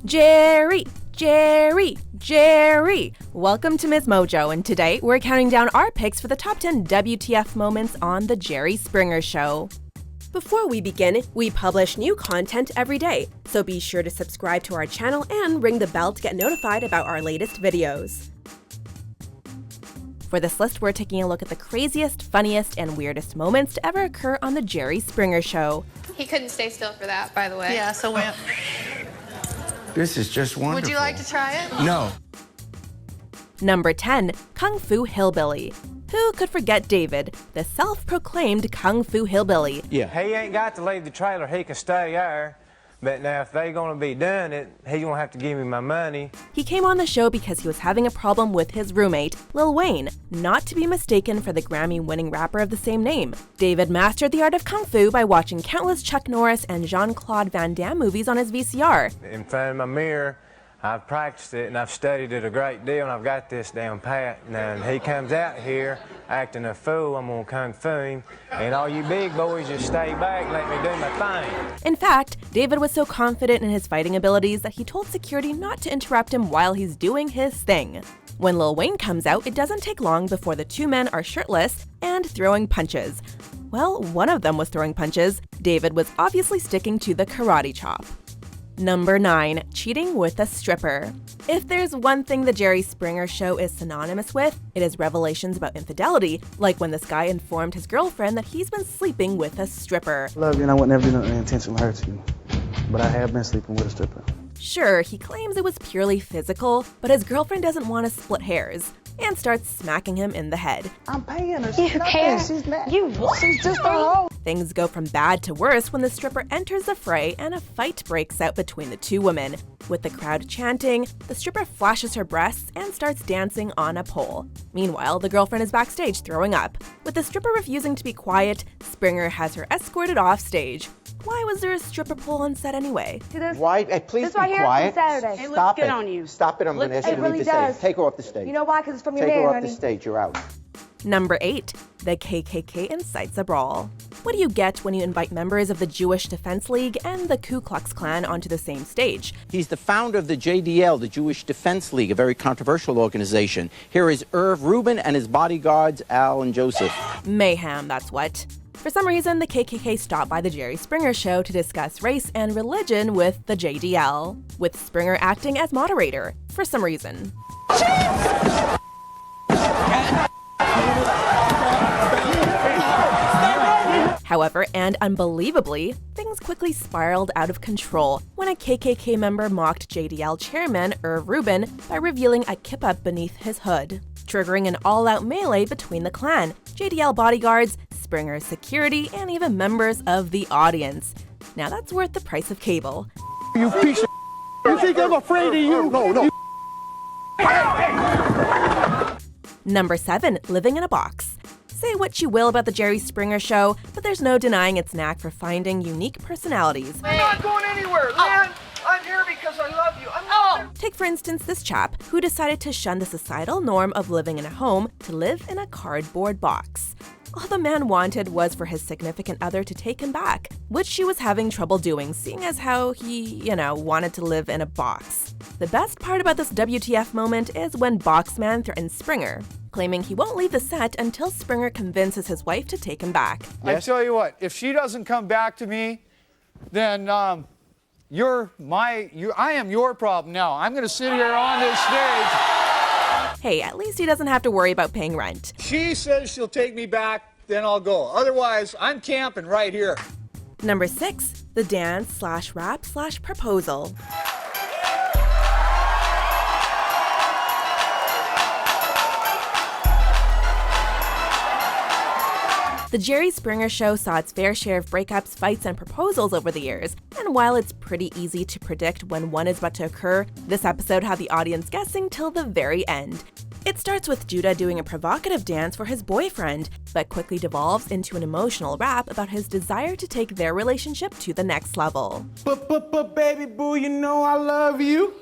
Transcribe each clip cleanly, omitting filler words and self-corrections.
Jerry, Jerry, Jerry! Welcome to MsMojo, and today we're counting down our picks for the top 10 WTF moments on The Jerry Springer Show. Before we begin, we publish new content every day, so be sure to subscribe to our channel and ring the bell to get notified about our latest videos. For this list, we're taking a look at the craziest, funniest, and weirdest moments to ever occur on The Jerry Springer Show. He couldn't stay still for that, by the way. Yeah, so we... This is just wonderful. Would you like to try it? No. Number 10. Kung Fu Hillbilly. Who could forget David, the self-proclaimed Kung Fu Hillbilly? Yeah. He ain't got to leave the trailer. He can stay there. But now if they gonna be doing it, he gonna have to give me my money. He came on the show because he was having a problem with his roommate, Lil Wayne, not to be mistaken for the Grammy-winning rapper of the same name. David mastered the art of Kung Fu by watching countless Chuck Norris and Jean-Claude Van Damme movies on his VCR. In front of my mirror, I've practiced it and I've studied it a great deal and I've got this down pat. Now, and he comes out here acting a fool, I'm gonna Kung Fu him. And all you big boys just stay back and let me do my thing. In fact, David was so confident in his fighting abilities that he told security not to interrupt him while he's doing his thing. When Lil Wayne comes out, it doesn't take long before the two men are shirtless and throwing punches. Well, one of them was throwing punches. David was obviously sticking to the karate chop. Number 9. Cheating with a stripper. If there's one thing the Jerry Springer Show is synonymous with, it is revelations about infidelity, like when this guy informed his girlfriend that he's been sleeping with a stripper. I love you and I would never do nothing intentionally to hurt you, but I have been sleeping with a stripper. Sure, he claims it was purely physical, but his girlfriend doesn't want to split hairs and starts smacking him in the head. I'm paying her. You care? She's not. She's just a hoe. Things go from bad to worse when the stripper enters the fray and a fight breaks out between the two women. With the crowd chanting, the stripper flashes her breasts and starts dancing on a pole. Meanwhile, the girlfriend is backstage throwing up. With the stripper refusing to be quiet, Springer has her escorted off stage. Why was there a stripper pole on set anyway? Why? Hey, please This be right here quiet. is from Saturday. It looks Stop good it. on you. Stop it, Vanessa. It You really need to does. say. Take her off the stage. You know why? Because it's from your Take man, her off honey. the stage. You're out. Number 8. The KKK incites a brawl. What do you get when you invite members of the Jewish Defense League and the Ku Klux Klan onto the same stage? He's the founder of the JDL, the Jewish Defense League, a very controversial organization. Here is Irv Rubin and his bodyguards, Al and Joseph. Mayhem, that's what. For some reason, the KKK stopped by the Jerry Springer Show to discuss race and religion with the JDL, with Springer acting as moderator, for some reason. However, and unbelievably, things quickly spiraled out of control when a KKK member mocked JDL chairman Irv Rubin by revealing a kippah beneath his hood, triggering an all-out melee between the clan, JDL bodyguards, Springer's security, and even members of the audience. Now that's worth the price of cable. You piece of. You think I'm afraid of you? No. Number 7. Living in a box. Say what you will about the Jerry Springer Show, but there's no denying its knack for finding unique personalities. I'm not going anywhere, Lynn. I'm here because I love you. Take for instance this chap who decided to shun the societal norm of living in a home to live in a cardboard box. All the man wanted was for his significant other to take him back, which she was having trouble doing, seeing as how he, wanted to live in a box. The best part about this WTF moment is when Boxman threatens Springer, claiming he won't leave the set until Springer convinces his wife to take him back. I tell you what, if she doesn't come back to me, then I am your problem now. I'm going to sit here on this stage. Hey, at least he doesn't have to worry about paying rent. She says she'll take me back, then I'll go. Otherwise, I'm camping right here. Number 6. The dance/rap/proposal. The Jerry Springer Show saw its fair share of breakups, fights, and proposals over the years, and while it's pretty easy to predict when one is about to occur, this episode had the audience guessing till the very end. It starts with Judah doing a provocative dance for his boyfriend, but quickly devolves into an emotional rap about his desire to take their relationship to the next level. But baby boo, you know I love you.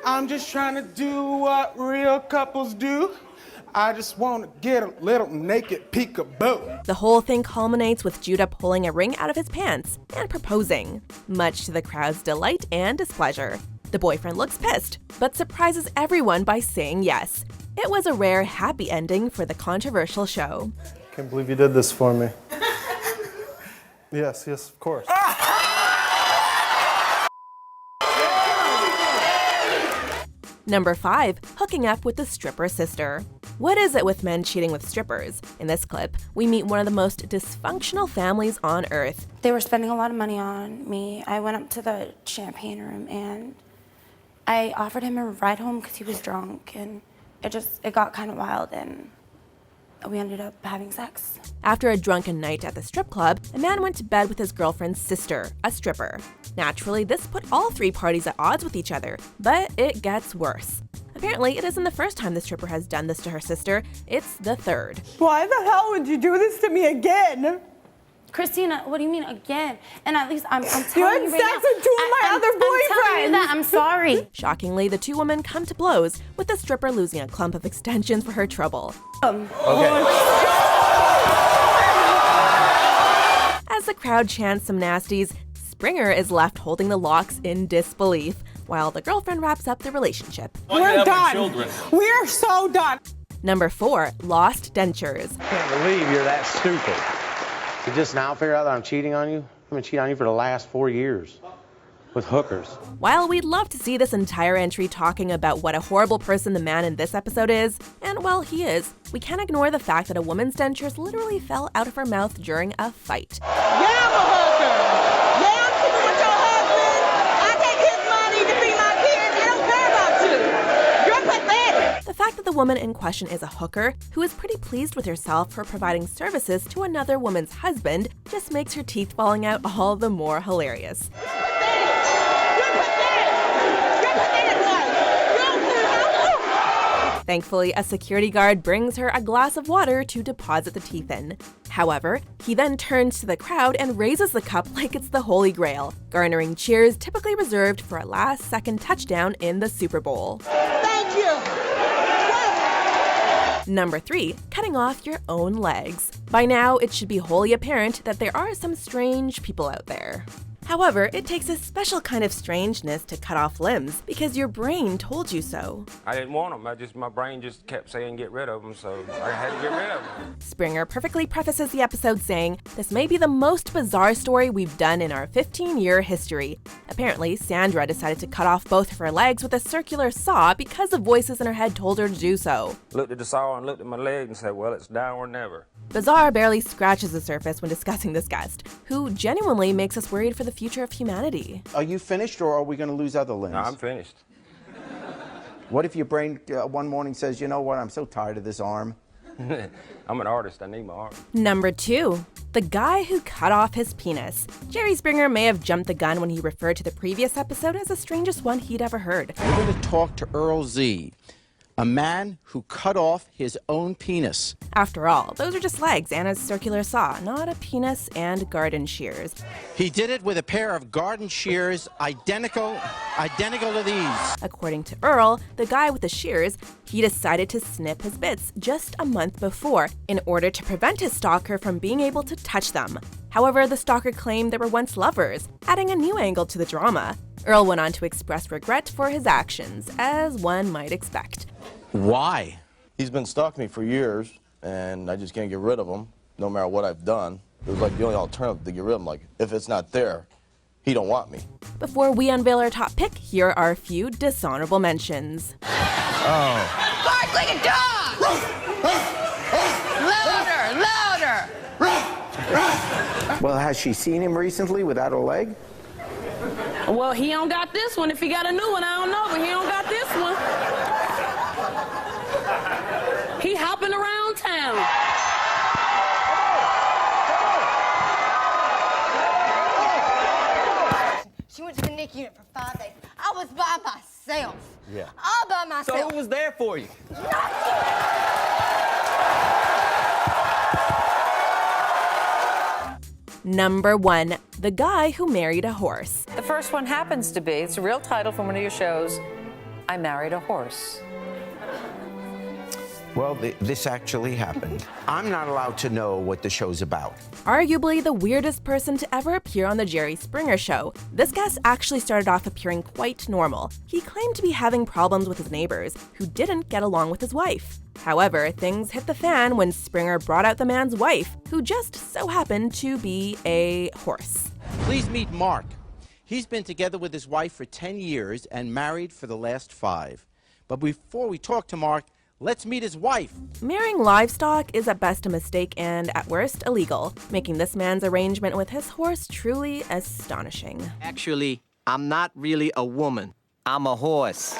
I'm just trying to do what real couples do. I just want to get a little naked peekaboo. The whole thing culminates with Judah pulling a ring out of his pants and proposing, much to the crowd's delight and displeasure. The boyfriend looks pissed, but surprises everyone by saying yes. It was a rare happy ending for the controversial show. Can't believe you did this for me. Yes, of course. Number 5, hooking up with the stripper sister. What is it with men cheating with strippers? In this clip, we meet one of the most dysfunctional families on earth. They were spending a lot of money on me. I went up to the champagne room and I offered him a ride home because he was drunk, and it got kind of wild and we ended up having sex. After a drunken night at the strip club, a man went to bed with his girlfriend's sister, a stripper. Naturally, this put all 3 parties at odds with each other, but it gets worse. Apparently, it isn't the first time the stripper has done this to her sister, it's the 3rd. Why the hell would you do this to me again? Christina, what do you mean again? And at least I'm telling you right now. You had sex with 2 of my other boyfriends. I'm telling you that. I'm sorry. Shockingly, the 2 women come to blows, with the stripper losing a clump of extensions for her trouble. As the crowd chants some nasties, Springer is left holding the locks in disbelief, while the girlfriend wraps up the relationship. We're done. We're so done. Number 4, lost dentures. I can't believe you're that stupid. You just now figure out that I'm cheating on you? I've been cheating on you for the last 4 years with hookers. While we'd love to see this entire entry talking about what a horrible person the man in this episode is, and well, he is, we can't ignore the fact that a woman's dentures literally fell out of her mouth during a fight. Yeah, I'm a hooker. Yeah, I'm sleeping with your husband. I take his money to feed my kids. I don't care about you. You're pathetic. The fact that the woman in question is a hooker, who is pretty pleased with herself for providing services to another woman's husband, just makes her teeth falling out all the more hilarious. Thankfully, a security guard brings her a glass of water to deposit the teeth in. However, he then turns to the crowd and raises the cup like it's the Holy Grail, garnering cheers typically reserved for a last-second touchdown in the Super Bowl. Thank you. Number 3, cutting off your own legs. By now, it should be wholly apparent that there are some strange people out there. However, it takes a special kind of strangeness to cut off limbs because your brain told you so. I didn't want them. My brain just kept saying get rid of them, so I had to get rid of them. Springer perfectly prefaces the episode saying, "This may be the most bizarre story we've done in our 15-year history." Apparently, Sandra decided to cut off both of her legs with a circular saw because of voices in her head told her to do so. Looked at the saw and looked at my leg and said, well, it's now or never. Bizarre barely scratches the surface when discussing this guest, who genuinely makes us worried for the future of humanity. Are you finished, or are we going to lose other limbs? No, I'm finished. What if your brain one morning says, you know what, I'm so tired of this arm? I'm an artist. I need my arm. Number 2, the guy who cut off his penis. Jerry Springer may have jumped the gun when he referred to the previous episode as the strangest one he'd ever heard. We're going to talk to Earl Z., a man who cut off his own penis. After all, those are just legs and a circular saw, not a penis and garden shears. He did it with a pair of garden shears identical to these. According to Earl, the guy with the shears, he decided to snip his bits just a month before in order to prevent his stalker from being able to touch them. However, the stalker claimed they were once lovers, adding a new angle to the drama. Earl went on to express regret for his actions, as one might expect. Why? He's been stalking me for years, and I just can't get rid of him, no matter what I've done. It was like the only alternative to get rid of him. Like, if it's not there, he don't want me. Before we unveil our top pick, here are a few dishonorable mentions. Bark like a dog! Louder! Well, has she seen him recently without a leg? Well, he don't got this one. If he got a new one, I don't know, but he don't got this one. He hopping around town. She went to the NIC unit for 5 days. I was by myself. Yeah. All by myself. So who was there for you? Number 1, the guy who married a horse. The first one happens to be, it's a real title from one of your shows, I Married a Horse. Well, this actually happened. I'm not allowed to know what the show's about. Arguably the weirdest person to ever appear on The Jerry Springer Show, this guest actually started off appearing quite normal. He claimed to be having problems with his neighbors, who didn't get along with his wife. However, things hit the fan when Springer brought out the man's wife, who just so happened to be a horse. Please meet Mark. He's been together with his wife for 10 years and married for the last 5. But before we talk to Mark, let's meet his wife. Marrying livestock is at best a mistake and at worst illegal, making this man's arrangement with his horse truly astonishing. Actually, I'm not really a woman. I'm a horse.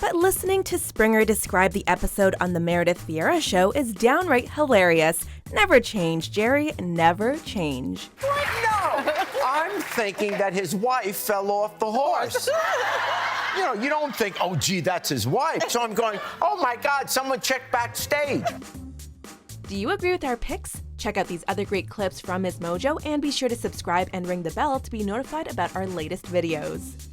But listening to Springer describe the episode on the Meredith Vieira Show is downright hilarious. Never change, Jerry, never change. What? No! I'm thinking that his wife fell off the horse. You know, you don't think, oh, gee, that's his wife. So I'm going, oh, my God, someone check backstage. Do you agree with our picks? Check out these other great clips from MsMojo and be sure to subscribe and ring the bell to be notified about our latest videos.